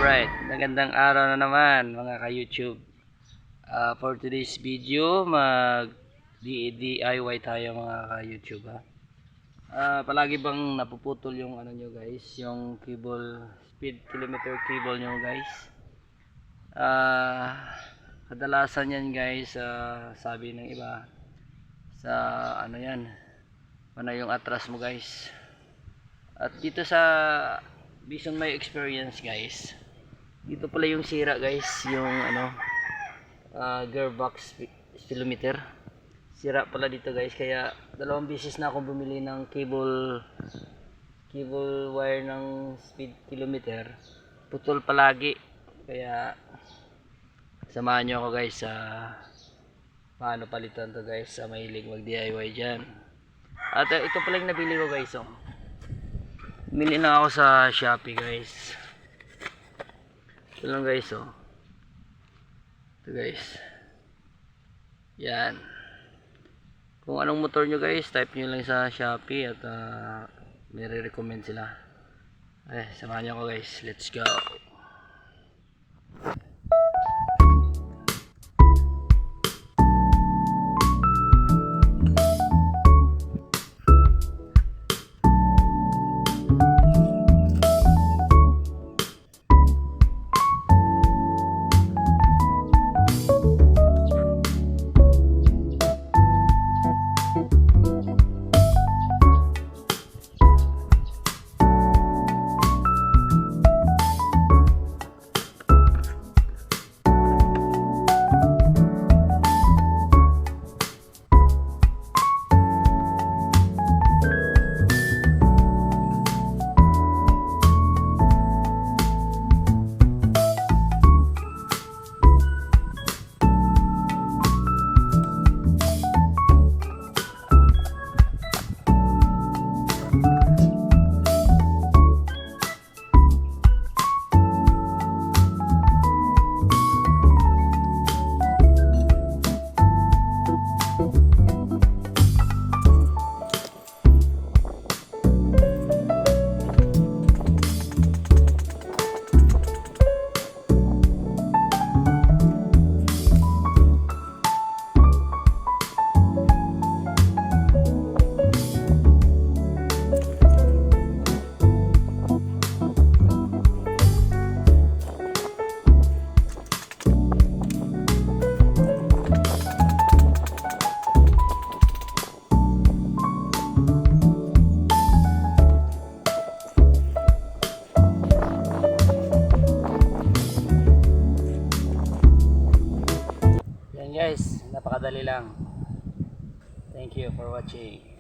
Alright, magandang araw na naman mga ka-YouTube. For today's video, mag-DIY tayo mga ka-YouTube. Palagi bang napuputol yung ano nyo guys, yung cable, speed kilometer cable nyo guys? Kadalasan yan guys, sabi ng iba, sa ano yan, ano yung atras mo guys. At dito sa based on my experience guys, dito pala yung sira guys, yung ano gearbox speedometer. Sira pala dito guys, kaya dalawang beses na akong bumili ng cable wire ng speed kilometer, putol palagi. Kaya samahan nyo ako guys sa paano palitan to guys, sa mahilig mag DIY dyan. At ito pala yung nabili ko guys. Bili na ako sa Shopee guys. Ito lang guys Ito guys. Yan. Kung anong motor nyo guys, type nyo lang sa Shopee at may re-recommend sila. Samahan nyo ako guys. Let's go. Guys, napakadali lang. Thank you for watching.